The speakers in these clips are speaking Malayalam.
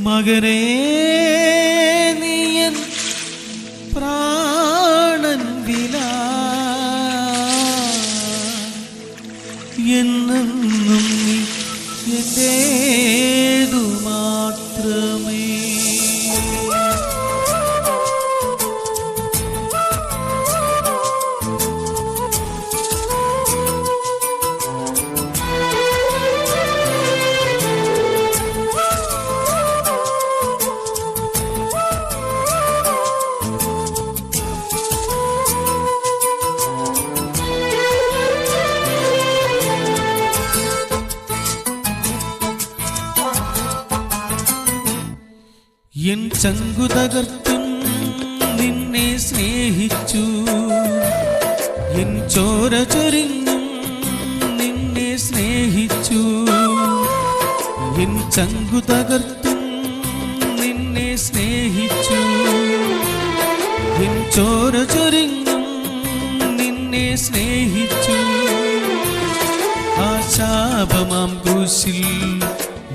മകനേ നീയൻ പ്രാണൻ വില എന്നെന്നും നീ എന്റേതു മാത്രമേ. എൻ ചങ്കു തകർത്തും നിന്നെ സ്നേഹിച്ചു, എൻ ചോര ചൊരിഞ്ഞും നിന്നെ സ്നേഹിച്ചു. എൻ ചങ്കു തകർത്തും നിന്നെ സ്നേഹിച്ചു, എൻ ചോര ചൊരിഞ്ഞും നിന്നെ സ്നേഹിച്ചു. ആ ശാപമാം ക്രൂശിൽ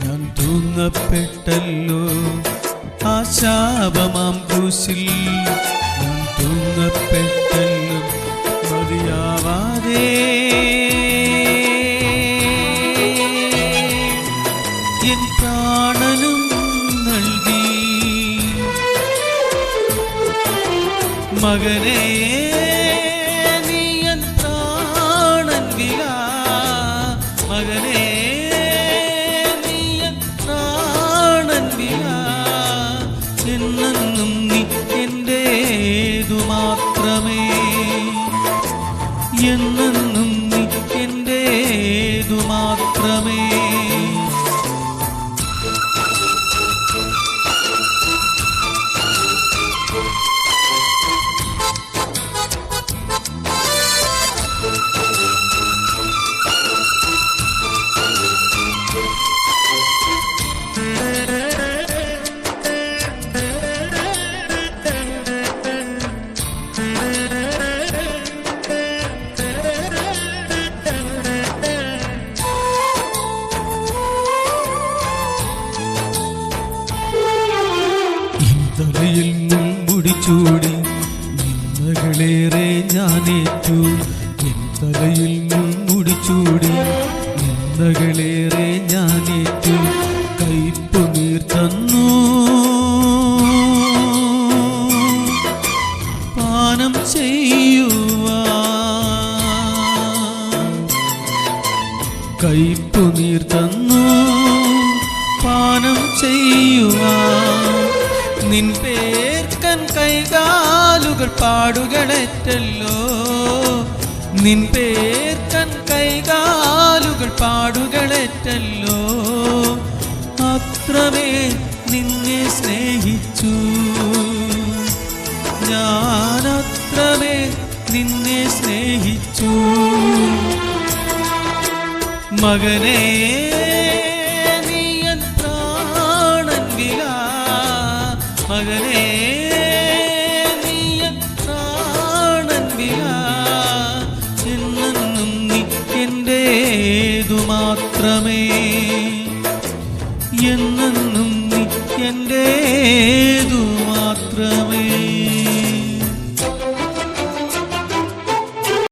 ഞാൻ തൂങ്ങപ്പെട്ടല്ലോ, ആ ശാപമാം ക്രൂശിൽ ഞാൻ തൂങ്ങപ്പെട്ടല്ലോ. മതിയാവാതെ എൻ പ്രാണനും നൽകി. മകനേ നീ എൻ പ്രാണൻ വില, മകനേ നീ എൻ പ്രാണൻ വില എന്നെന്നും നീ എന്റേതു മാത്രമേ, എന്നെന്നും നീ എന്റേതു മാത്രമേ. തലയിൽ മുൾമുടിച്ചൂടി നിന്മകളേറെ ഞാനേറ്റു, എൻ തലയിൽ മുൾമുടിച്ചൂടി നിന്മകളേറെ ഞാനേറ്റു. കയ്പു നീർ തന്നു പാനം ചെയ്യുവാൻ, കയ്പു നീർ തന്നു പാനം ചെയ്യുവാൻ. നിൻ പേർക്കൻ കൈകാലുകൾ പാടുകളേറ്റല്ലോ, നിൻ പേർക്കൻ കൈകാലുകൾ പാടുകളേറ്റല്ലോ. അത്രമേ നിന്നെ സ്നേഹിച്ചു ഞാൻ, അത്രമേ നിന്നെ സ്നേഹിച്ചു. മകനേ നീ എൻ പ്രാണൻ വില, മകനേ നീ എൻ പ്രാണൻ വില എന്നെന്നും നീ എന്റേതു മാത്രമേ, എന്നെന്നും നീ എന്റേതു